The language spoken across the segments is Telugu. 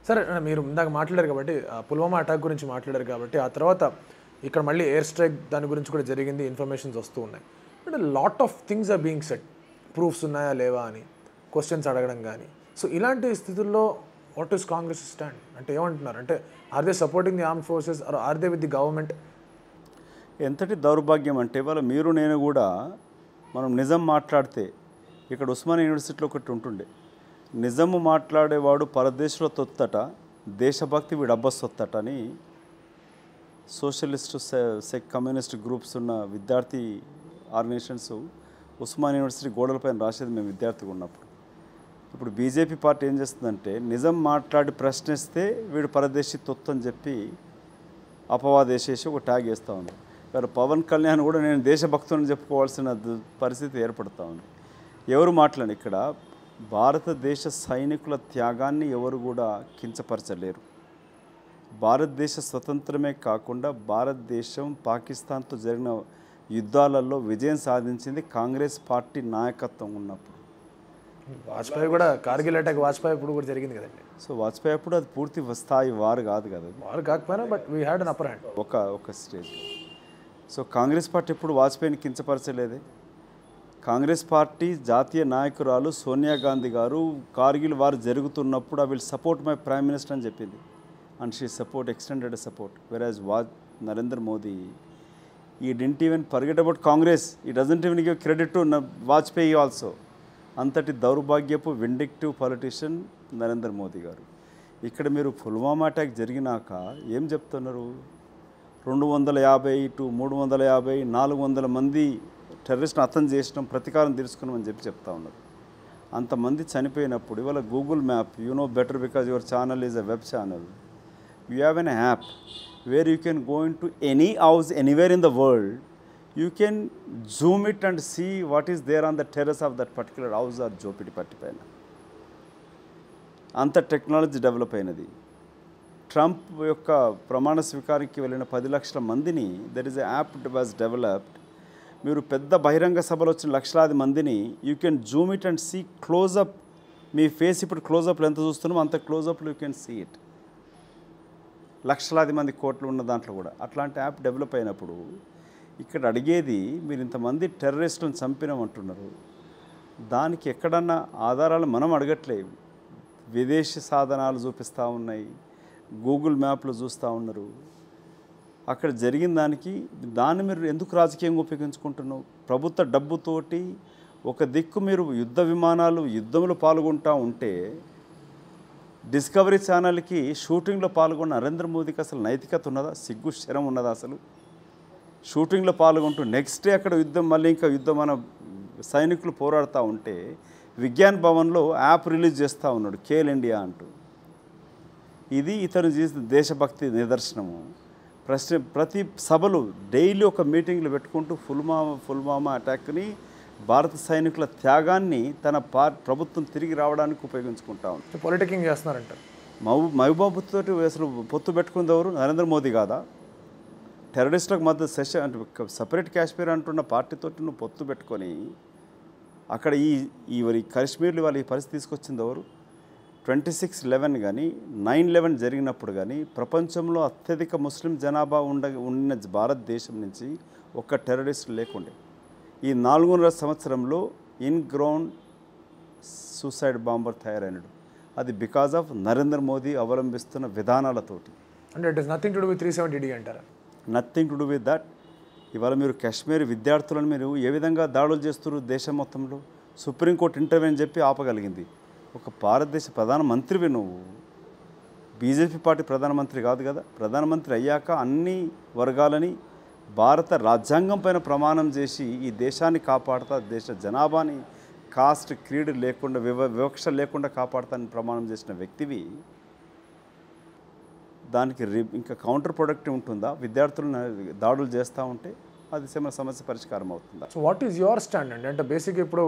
సరే మీరు ఇందాక మాట్లాడారు కాబట్టి పుల్వామా అటాక్ గురించి మాట్లాడారు కాబట్టి ఆ తర్వాత ఇక్కడ మళ్ళీ ఎయిర్ స్ట్రైక్ దాని గురించి కూడా జరిగింది, ఇన్ఫర్మేషన్స్ వస్తూ ఉన్నాయి. అంటే lot of things are being set, proofs ఉన్నాయా లేవా అని క్వశ్చన్స్ అడగడం కానీ. సో ఇలాంటి స్థితుల్లో వాట్ ఈస్ కాంగ్రెస్ స్టాండ్ అంటే ఏమంటున్నారు? అంటే are they supporting the arm forces or or they with the government? ఎంతటి దౌర్భాగ్యం అంటే ఇవాళ మీరు నేను కూడా మనం నిజం మాట్లాడితే ఇక్కడ ఉస్మానియా యూనివర్సిటీలో ఒకటి ఉంటుండే, నిజము మాట్లాడేవాడు పరదేశంలో తొత్తట, దేశభక్తి వీడు అబ్బసొత్తట అని సోషలిస్ట్ కమ్యూనిస్ట్ గ్రూప్స్ ఉన్న విద్యార్థి ఆర్గనైజేషన్స్ ఉస్మానియా యూనివర్సిటీ గోడలపైన రాసేది మేము విద్యార్థిగా ఉన్నప్పుడు. ఇప్పుడు బీజేపీ పార్టీ ఏం చేస్తుందంటే నిజం మాట్లాడి ప్రశ్నిస్తే వీడు పరదేశీ తొత్తు అని చెప్పి అపవాదేసేసి ఒక ట్యాగ్ వేస్తూ ఉంది. మరి పవన్ కళ్యాణ్ కూడా నేను దేశభక్తుని చెప్పుకోవాల్సిన పరిస్థితి ఏర్పడుతూ ఉంది. ఎవరు మాట్లాడి ఇక్కడ భారతదేశ సైనికుల త్యాగాన్ని ఎవరు కూడా కించపరచలేరు. భారతదేశ స్వతంత్రమే కాకుండా భారతదేశం పాకిస్తాన్తో జరిగిన యుద్ధాలలో విజయం సాధించింది కాంగ్రెస్ పార్టీ నాయకత్వం ఉన్నప్పుడు. వాజ్పేయి కూడా కార్గిల్ అటాక్ వాజ్పేయి అప్పుడు కూడా జరిగింది కదండి. సో వాజ్పేయి అప్పుడు అది పూర్తి స్థాయి వారు కాదు కదా, వారు కాకపోయినా but we had an upper hand ఒక స్టేజ్. సో కాంగ్రెస్ పార్టీ ఎప్పుడు వాజ్పేయిని కించపరచలేదే. కాంగ్రెస్ పార్టీ జాతీయ నాయకురాలు సోనియా గాంధీ గారు కార్గిల్ వారు జరుగుతున్నప్పుడు I will support my prime minister అని చెప్పింది. And she support extended support. Whereas Narendra Modi he didn't even forget about Congress, he doesn't even give credit to Vajpayee also. అంతటి దౌర్భాగ్యపు విండిక్టివ్ పొలిటీషియన్ నరేంద్ర మోదీ గారు. ఇక్కడ మీరు పుల్వామా అటాక్ జరిగినాక ఏం చెప్తున్నారు? 250 to 350 400 మంది టెర్రరిస్ట్ని హతం చేసినాం, ప్రతీకారం తీర్చుకున్నామని చెప్తా ఉన్నారు. అంతమంది చనిపోయినప్పుడు ఇవాళ Google map, you know better because your channel is a web channel, you have an app where you can go in to any house anywhere in the world, you can zoom it and see what is there on the terrace of that particular house or జోపిడి పట్టి పైన. అంత టెక్నాలజీ డెవలప్ అయినది. ట్రంప్ యొక్క ప్రమాణ స్వీకారానికి వెళ్ళిన 10 లక్షల మందిని there is a app was developed. మీరు పెద్ద బహిరంగ సభలో వచ్చిన లక్షలాది మందిని you can zoom it and see closeup. మీ ఫేస్ ఇప్పుడు క్లోజప్లో ఎంత చూస్తున్నామో అంత క్లోజప్లో యూ కెన్ సీ ఇట్. లక్షలాది మంది కోట్లు ఉన్న దాంట్లో కూడా అట్లాంటి యాప్ డెవలప్ అయినప్పుడు ఇక్కడ అడిగేది మీరు ఇంతమంది టెర్రరిస్టులను చంపినామంటున్నారు, దానికి ఎక్కడన్నా ఆధారాలు మనం అడగట్లేదు. విదేశీ సాధనాలు చూపిస్తూ ఉన్నాయి, గూగుల్ మ్యాప్లో చూస్తూ ఉన్నారు. అక్కడ జరిగిన దాన్ని మీరు ఎందుకు రాజకీయంగా ఉపయోగించుకుంటున్నావు? ప్రభుత్వ డబ్బుతోటి ఒక దిక్కు మీరు యుద్ధ విమానాలు యుద్ధంలో పాల్గొంటూ ఉంటే డిస్కవరీ ఛానల్కి షూటింగ్లో పాల్గొన్న నరేంద్ర మోదీకి అసలు నైతికత ఉన్నదా, సిగ్గు శరం ఉన్నదా? అసలు షూటింగ్లో పాల్గొంటూ నెక్స్ట్ డే అక్కడ యుద్ధం, మళ్ళీ ఇంకా యుద్ధం మన సైనికులు పోరాడుతూ ఉంటే విజ్ఞాన్ భవన్లో యాప్ రిలీజ్ చేస్తూ ఉన్నాడు కేల్ ఇండియా అంటూ. ఇది ఇతను చేసిన దేశభక్తి నిదర్శనము. ప్రతి సభలు డైలీ ఒక మీటింగ్లు పెట్టుకుంటూ పుల్వామా అటాక్ని, భారత సైనికుల త్యాగాన్ని తన ప్రభుత్వం తిరిగి రావడానికి ఉపయోగించుకుంటా ఉంది. పొలిటికింగ్ చేస్తున్నారంట. మహబూబాబాద్తో అసలు పొత్తు పెట్టుకుంది ఎవరు? నరేంద్ర మోదీ కాదా? టెర్రరిస్టులకు మధ్య సెషన్ అంటే సపరేట్ కాశ్మీర్ అంటున్న పార్టీతో నువ్వు పొత్తు పెట్టుకొని అక్కడ ఈ కాశ్మీర్లో వాళ్ళు ఈ పరిస్థితి తీసుకొచ్చింది ఎవరు? 26/11 కానీ 9/11 జరిగినప్పుడు కానీ ప్రపంచంలో అత్యధిక ముస్లిం జనాభా ఉన్న భారతదేశం నుంచి ఒక్క టెర్రరిస్ట్ లేకుండే. ఈ 4.5 సంవత్సరంలో ఇన్ గ్రౌండ్ సూసైడ్ బాంబర్ తయారైనడు. అది బికాజ్ ఆఫ్ నరేంద్ర మోదీ అవలంబిస్తున్న విధానాలతోటి. అంటే it is nothing to do with 370D అంటారా? Nothing to do with that. ఇవాళ మీరు కాశ్మీర్ విద్యార్థులను మీరు ఏ విధంగా దాడులు చేస్తున్నారు దేశం మొత్తంలో? సుప్రీంకోర్టు ఇంటర్వ్యూ చెప్పి ఆపగలిగింది. ఒక భారతదేశ ప్రధానమంత్రివి నువ్వు, బీజేపీ పార్టీ ప్రధానమంత్రి కాదు కదా. ప్రధానమంత్రి అయ్యాక అన్ని వర్గాలని భారత రాజ్యాంగం పైన ప్రమాణం చేసి ఈ దేశాన్ని కాపాడుతా, దేశ జనాభాని కాస్ట్ క్రీడ్ లేకుండా వివక్ష లేకుండా కాపాడుతానని ప్రమాణం చేసిన వ్యక్తివి. దానికి ఇంకా కౌంటర్ ప్రొడక్టివ్ ఉంటుందా? విద్యార్థులను దాడులు చేస్తూ ఉంటే అది సమస్య పరిష్కారం అవుతుందా? So what is your stand అండి? అంటే బేసిక్గా ఇప్పుడు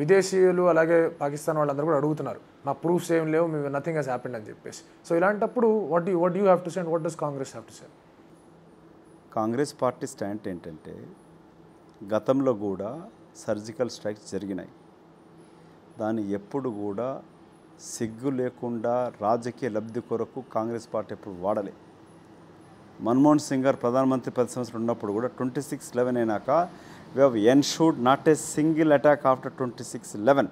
విదేశీయులు అలాగే పాకిస్తాన్ వాళ్ళందరూ కూడా అడుగుతున్నారు, మా ప్రూఫ్స్ ఏం లేవు, మేము నథింగ్ హెస్ హ్యాపెండ్ అని చెప్పేసి. సో ఇలాంటప్పుడు what you have to say and what does Congress have to say? Congress party stand ఏంటంటే గతంలో కూడా సర్జికల్ స్ట్రైక్స్ జరిగినాయి. దాన్ని ఎప్పుడు కూడా సిగ్గు లేకుండా రాజకీయ లబ్ధి కొరకు కాంగ్రెస్ పార్టీ ఎప్పుడు వాడలే. మన్మోహన్ సింగ్ గారు ప్రధానమంత్రి 10 సంవత్సరాలు ఉన్నప్పుడు కూడా 26/11 అయినాక we have ensured not a single attack after 26/11.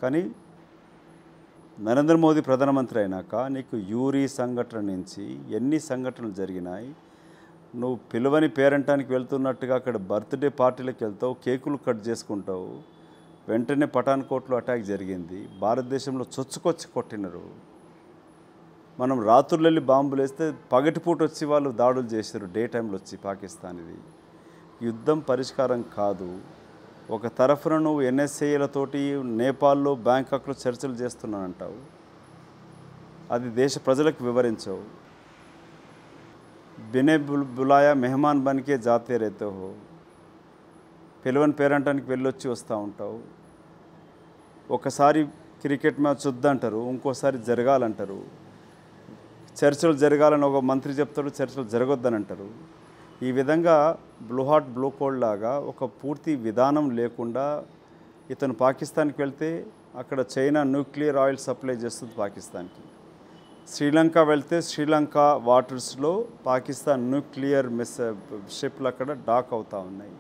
కానీ నరేంద్ర మోదీ ప్రధానమంత్రి అయినాక నీకు యూరీ సంఘటన నుంచి ఎన్ని సంఘటనలు జరిగినాయి. నువ్వు పిలువని పేరంటానికి వెళ్తున్నట్టుగా అక్కడ బర్త్డే పార్టీలకు వెళ్తావు, కేకులు కట్ చేసుకుంటావు. వెంటనే పఠాన్కోట్లో అటాక్ జరిగింది. భారతదేశంలో చొచ్చుకొచ్చి కొట్టినారు. మనం రాత్రులు వెళ్ళి బాంబులు వేస్తే పగటిపూట వచ్చి వాళ్ళు దాడులు చేశారు. డే టైంలో వచ్చి పాకిస్తాన్. ఇది యుద్ధం పరిష్కారం కాదు. ఒక తరఫున నువ్వు ఎన్ఎస్ఏలతోటి నేపాల్లో బ్యాంకాక్లో చర్చలు చేస్తున్నానంటావు, అది దేశ ప్రజలకు వివరించవు. బినే బులాయా మెహమాన్ బనికే జాతే రేతే హో, పిలవని పేరంటానికి వెళ్ళొచ్చి వస్తూ ఉంటావు. ఒకసారి క్రికెట్ మ్యాచ్ వద్దంటారు, ఇంకోసారి జరగాలంటారు. చర్చలు జరగాలని ఒక మంత్రి చెప్తాడు, చర్చలు జరగొద్దని అంటారు. ఈ విధంగా బ్లూ హార్ట్ బ్లూ కోల్డ్ లాగా ఒక పూర్తి విధానం లేకుండా ఇతను పాకిస్తాన్కి వెళ్తే అక్కడ చైనా న్యూక్లియర్ ఆయిల్ సప్లై చేస్తుంది పాకిస్తాన్కి. శ్రీలంక వెళ్తే శ్రీలంక వాటర్స్లో పాకిస్తాన్ న్యూక్లియర్ షిప్లు అక్కడ డాక్ అవుతూ ఉన్నాయి.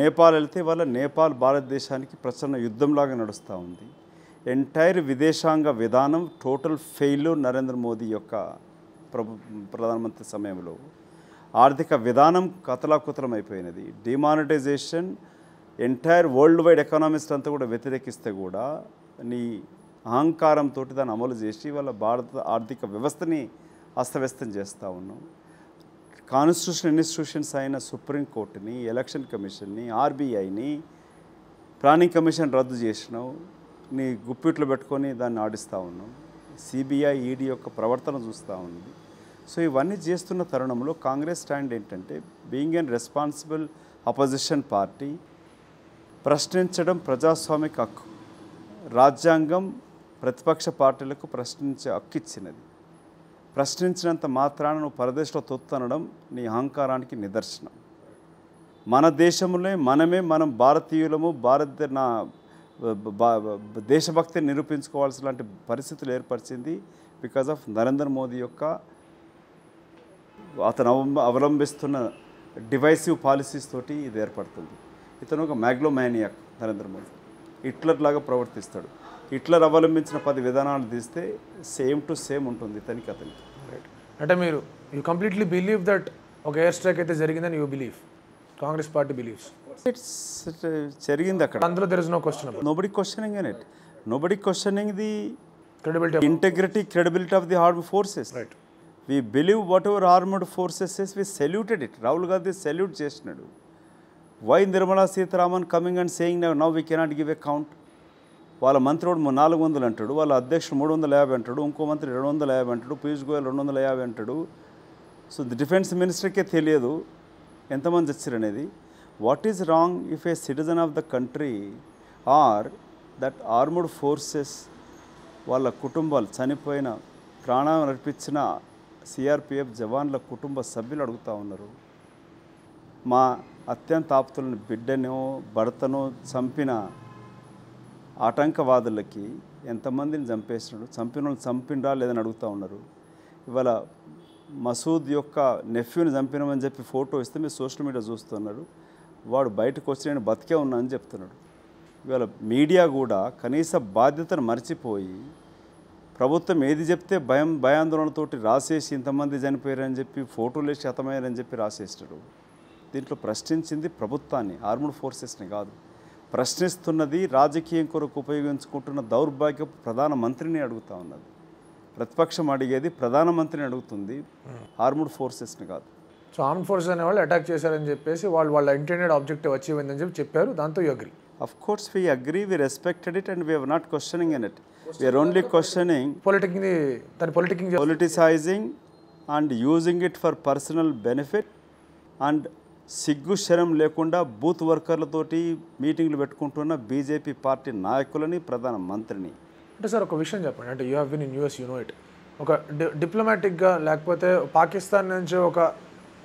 నేపాల్ వెళ్తే వాళ్ళ నేపాల్ భారతదేశానికి ప్రచన్న యుద్ధంలాగా నడుస్తూ ఉంది. ఎంటైర్ విదేశాంగ విధానం టోటల్ ఫెయిల్యూర్ నరేంద్ర మోదీ యొక్క ప్రధానమంత్రి సమయంలో. ఆర్థిక విధానం కతలాకుతలం అయిపోయినది. Demonetisation entire world wide economist అంతా కూడా వ్యతిరేకిస్తే కూడా నీ అహంకారంతో దాన్ని అమలు చేసి వాళ్ళ భారత ఆర్థిక వ్యవస్థని అస్తవ్యస్తం చేస్తూ ఉన్నాం. కాన్స్టిట్యూషన్ ఇన్స్టిట్యూషన్స్ అయిన సుప్రీంకోర్టుని, ఎలక్షన్ కమిషన్ని, ఆర్బీఐని, ప్లానింగ్ కమిషన్ రద్దు చేసినావు. నీ గుప్పిట్లో పెట్టుకొని దాన్ని ఆడిస్తూ ఉన్నాం. సిబిఐ, ఈడీ యొక్క ప్రవర్తన చూస్తూ ఉంది. సో ఇవన్నీ చేస్తున్న తరుణంలో కాంగ్రెస్ స్టాండ్ ఏంటంటే, being an responsible opposition party, ప్రశ్నించడం ప్రజాస్వామిక హక్కు. రాజ్యాంగం ప్రతిపక్ష పార్టీలకు ప్రశ్నించే హక్కు ఇచ్చినది. ప్రశ్నించినంత మాత్రాన నువ్వు పరదేశంలో తొత్తనడం నీ అహంకారానికి నిదర్శనం. మన దేశంలో మనం భారతీయులము, దేశభక్తిని నిరూపించుకోవాల్సిన పరిస్థితులు ఏర్పరిచింది బికాజ్ ఆఫ్ నరేంద్ర మోదీ యొక్క అతను అవలంబిస్తున్న డివైసివ్ పాలసీస్ తోటి ఇది ఏర్పడుతుంది. ఇతను ఒక మ్యాగ్లోమానియాక్ నరేంద్ర మోదీ. హిట్లర్ లాగా ప్రవర్తిస్తాడు. హిట్లర్ అవలంబించిన 10 విధానాలు తీస్తే సేమ్ టు సేమ్ ఉంటుంది ఇతనికి అతనికి. అంటే మీరు యూ కంప్లీట్లీ బిలీవ్ దట్ ఒక ఎయిర్ స్ట్రైక్ అయితే జరిగిందని you believe, Congress party believes it's జరిగింది అక్కడ. అందులో there is no question about. Nobody questioning in it. Nobody questioning the credibility credibility of the armed forces. Right. We believe whatever armed forces says, we saluted it. Rahul Gandhi salute చేసినాడు. Why Nirmala Sitharaman coming and saying now we cannot give a count? వాళ్ళ మంత్రుడు 400 అంటాడు, వాళ్ళ అధ్యక్షుడు 350 అంటాడు, ఇంకో మంత్రి 250 అంటాడు, పీయూష్ గోయల్ 250 అంటాడు. సో ది డిఫెన్స్ మినిస్టర్కే తెలియదు ఎంతమంది వచ్చారనేది. What is wrong if a citizen of the country or that armed forces వాళ్ళ కుటుంబాలు చనిపోయిన ప్రాణం అర్పించిన సిఆర్పిఎఫ్ జవాన్ల కుటుంబ సభ్యులు అడుగుతూ ఉన్నారు, మా అత్యంత ఆప్తులను బిడ్డనో భర్తనో చంపిన ఆటంకవాదులకి ఎంతమందిని చంపేసినాడు, చంపిన వాళ్ళు చంపినరా లేదని అడుగుతూ ఉన్నారు. ఇవాళ మసూద్ యొక్క నెఫ్యూని చంపినామని చెప్పి ఫోటో ఇస్తే మీరు సోషల్ మీడియా చూస్తున్నారు. వాడు బయటకు వచ్చి నేను బతికే ఉన్నా అని చెప్తున్నాడు. ఇవాళ మీడియా కూడా కనీస బాధ్యతను మర్చిపోయి ప్రభుత్వం ఏది చెప్తే భయాందోళనతోటి రాసేసి ఇంతమంది చనిపోయారని చెప్పి ఫోటోలు వేసి శతమయ్యారని చెప్పి రాసేస్తాడు. దీంట్లో ప్రశ్నించింది ప్రభుత్వాన్ని, ఆర్మ్డ్ ఫోర్సెస్ని కాదు. ప్రశ్నిస్తున్నది రాజకీయం కొరకు ఉపయోగించుకుంటున్న దౌర్భాగ్యపు ప్రధానమంత్రిని అడుగుతూ ఉన్నది. ప్రతిపక్షం అడిగేది ప్రధానమంత్రిని అడుగుతుంది, ఆర్మ్డ్ ఫోర్సెస్ని కాదు. సో ఆర్మ్డ్ ఫోర్సెస్ అనే వాళ్ళు అటాక్ చేశారని చెప్పేసి వాళ్ళ ఇంటెండెడ్ ఆబ్జెక్టివ్ అచీవ్ అయిందని చెప్పి చెప్పారు. దాంతో you agree? Of course we agree, we respected it and we are not questioning in it. We are only questioning politicizing and using it for personal benefit and సిగ్గు శరం లేకుండా బూత్ వర్కర్లతోటి మీటింగ్లు పెట్టుకుంటున్న బీజేపీ పార్టీ నాయకులని, ప్రధాన మంత్రిని. అంటే సార్ ఒక విషయం చెప్పండి, అంటే you have been in US, you know it. ఒక డిప్లొమాటిక్గా లేకపోతే పాకిస్తాన్ నుంచి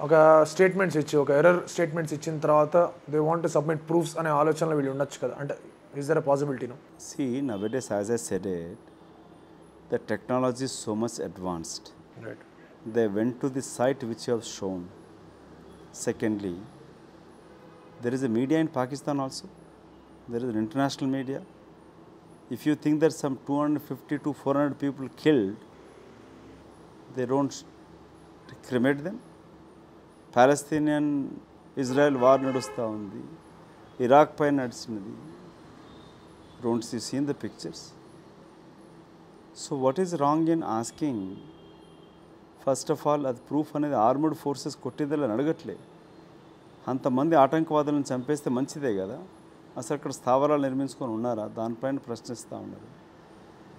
ఒక స్టేట్మెంట్స్ ఇచ్చి, ఒక ఎర్రర్ స్టేట్మెంట్స్ ఇచ్చిన తర్వాత they want to submit proofs అనే ఆలోచనలో వీళ్ళు ఉండొచ్చు కదా. అంటే Is there a possibility? No. See, nowadays, as I said it, the technology is so much advanced. Right. They went to the site which you have shown. Secondly, there is a media in Pakistan also. There is an international media. If you think that some 250 to 400 people killed, they don't cremate them. Palestinian Israel war nadusta undi. Iraq pai nadichinnadi. Don't you see the pictures? So what is wrong in asking? First of all, అది ప్రూఫ్ అనేది ఆర్మర్డ్ ఫోర్సెస్ కొట్టిందని అడగట్లే. అంతమంది ఆటంకవాదులను చంపేస్తే మంచిదే కదా, అసలు అక్కడ స్థావరాలు నిర్మించుకొని ఉన్నారా, దానిపైన ప్రశ్నిస్తూ ఉన్నారు.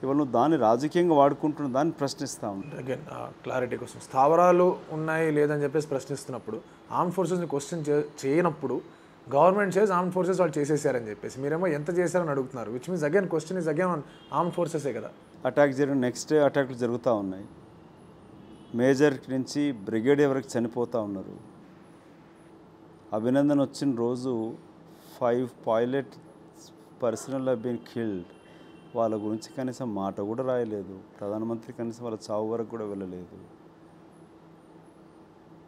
ఇవాళ నువ్వు దాన్ని రాజకీయంగా వాడుకుంటున్న దాన్ని ప్రశ్నిస్తూ ఉన్నారు. అగైన్ క్లారిటీ కోసం స్థావరాలు ఉన్నాయి లేదని చెప్పేసి ప్రశ్నిస్తున్నప్పుడు ఆర్మ్ ఫోర్సెస్ని క్వశ్చన్ చేయనప్పుడు గవర్నమెంట్ సేస్ ఆర్మ్ ఫోర్సెస్ వాళ్ళు చేసేసారని చెప్పేసి మీరేమో ఎంత చేశారని అడుగుతున్నారు. Which means again question is again on arm ఫోర్సెసే కదా. అటాక్ జరిగిన నెక్స్ట్ డే అటాక్లు జరుగుతూ ఉన్నాయి. మేజర్ నుంచి బ్రిగేడియర్ వరకు చనిపోతూ ఉన్నారు. అభినందన్ వచ్చిన రోజు 5 pilot personnel have been killed. వాళ్ళ గురించి కనీసం మాట కూడా రాయలేదు. ప్రధానమంత్రి కనీసం వాళ్ళ చావు వరకు కూడా వెళ్ళలేదు.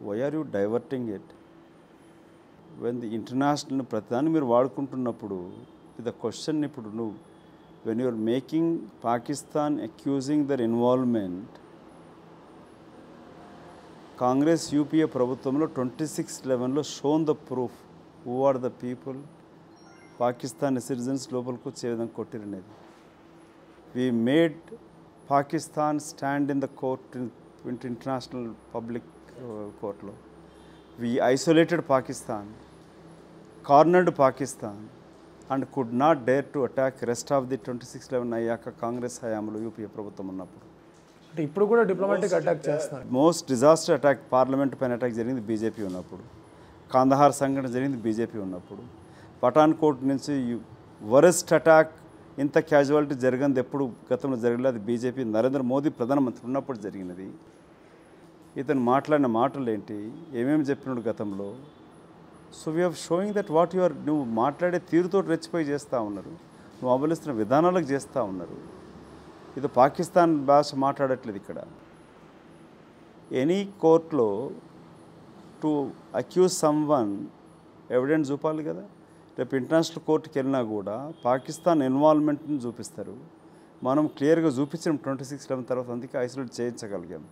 Why are you diverting it? When the international ప్రతిదాన్ని మీరు వాడుకుంటున్నప్పుడు ద క్వశ్చన్ ఇప్పుడు నువ్వు when you're making Pakistan accusing their involvement, Congress UPA ప్రభుత్వంలో 26/11లో shown the proof who are the people Pakistan citizens లోపలికి వచ్చే విధంగా కొట్టిరనేది. We made Pakistan stand in the court international public కోర్టులో. We isolated Pakistan, cornered Pakistan and could not dare to attack rest of the 26/11 అయ్యాక కాంగ్రెస్ హయాంలో యూపీఏ ప్రభుత్వం ఉన్నప్పుడు. అంటే ఇప్పుడు కూడా డిప్లొమాటిక్ అటాక్ చేస్తున్నారు. మోస్ట్ డిజాస్టర్ అటాక్ పార్లమెంట్ పైన అటాక్ జరిగింది బీజేపీ ఉన్నప్పుడు. కాందహార్ సంఘటన జరిగింది బీజేపీ ఉన్నప్పుడు. పఠాన్కోట్ నుంచి వరెస్ట్ అటాక్ ఇంత క్యాజువాలిటీ జరిగింది ఎప్పుడు గతంలో జరగలేదు. అది బీజేపీ నరేంద్ర మోదీ ప్రధానమంత్రి ఉన్నప్పుడు జరిగినది. ఇతను మాట్లాడిన మాటలు ఏంటి, ఏమేమి చెప్పినాడు గతంలో. So we are showing that what you are, నువ్వు మాట్లాడే తీరుతో రెచ్చిపోయి చేస్తూ ఉన్నారు, నువ్వు అమలుస్తున్న విధానాలకు చేస్తూ ఉన్నారు. ఇది పాకిస్తాన్ భాష మాట్లాడట్లేదు ఇక్కడ. ఎనీ కోర్టులో టు అక్యూజ్ సమ్వన్ ఎవిడెన్స్ చూపాలి కదా. రేపు ఇంటర్నేషనల్ కోర్టుకి వెళ్ళినా కూడా పాకిస్తాన్ ఇన్వాల్వ్మెంట్ని చూపిస్తారు. మనం క్లియర్గా చూపించాం 26/11 తర్వాత, అందుకే ఐసోలేట్ చేయించగలిగాం.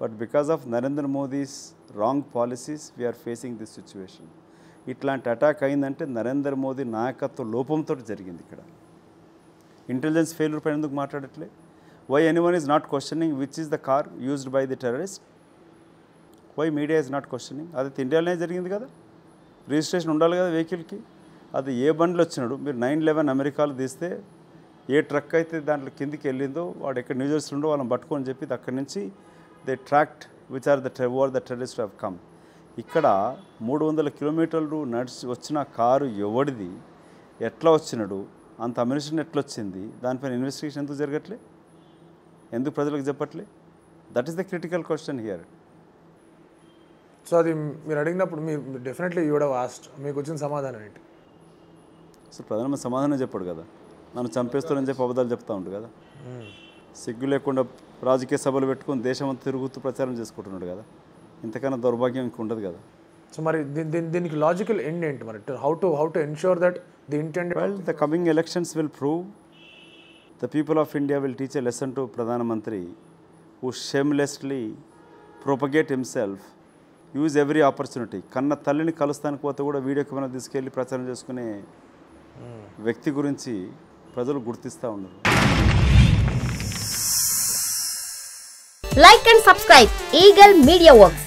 But because of Narendra Modi's wrong policies we're facing this situation. ఇట్లాంటి అటాక్ అయిందంటే నరేంద్ర మోదీ నాయకత్వ లోపంతో జరిగింది. ఇక్కడ ఇంటెలిజెన్స్ ఫెయిల్యూర్ పైన ఎందుకు మాట్లాడట్లే? Why anyone is not questioning which is the car used by the terrorist? Why media is not questioning? అది ఇండియాలోనే జరిగింది కదా, రిజిస్ట్రేషన్ ఉండాలి కదా వెహికల్కి. అది ఏ బండ్లు వచ్చినాడు? మీరు 9/11 అమెరికాలో తీస్తే ఏ ట్రక్ అయితే దాంట్లో కిందికి వెళ్ళిందో వాడు ఎక్కడ న్యూజెర్సీ ఉండో వాళ్ళని పట్టుకొని చెప్పి అక్కడి నుంచి they tracked which are the terrorist have come. ఇక్కడ 300 కిలోమీటర్లు నడిచి వచ్చిన కారు ఎవడిది, ఎట్లా వచ్చినాడు, అంత అమ్యునిషన్ ఎట్లా వచ్చింది, దానిపైన ఇన్వెస్టిగేషన్ ఎందుకు జరగట్లే, ఎందుకు ప్రజలకు చెప్పట్లే? That is the critical question here. So అది మీరు అడిగినప్పుడు మీరు definitely you would have asked, మీకు వచ్చిన సమాధానం ఏంటి? సో ప్రధానమంత్రి సమాధానం చెప్పాడు కదా, నన్ను చంపేస్తానని చెప్పి అబద్ధాలు చెప్తా ఉంటాడు కదా. సిగ్గు లేకుండా రాజకీయ సభలు పెట్టుకొని దేశం అంతా తిరుగుతూ ప్రచారం చేసుకుంటున్నాడు కదా. ఇంతకన్నా దౌర్భాగ్యం ఇంక ఉండదు కదా. సో మరి దీనికి లాజికల్ ఎండ్ ఏంటి మరి? How to ensure that the intended? Well, the coming elections will prove. The people of India will teach a lesson to ప్రధానమంత్రి who shamelessly propagate himself, use every opportunity. కన్న తల్లిని కలుస్తానికి పోతే కూడా వీడియో కెమెరా తీసుకెళ్ళి ప్రచారం చేసుకునే వ్యక్తి గురించి ప్రజలు గుర్తిస్తూ ఉన్నారు. Like and subscribe Eagle Media Works.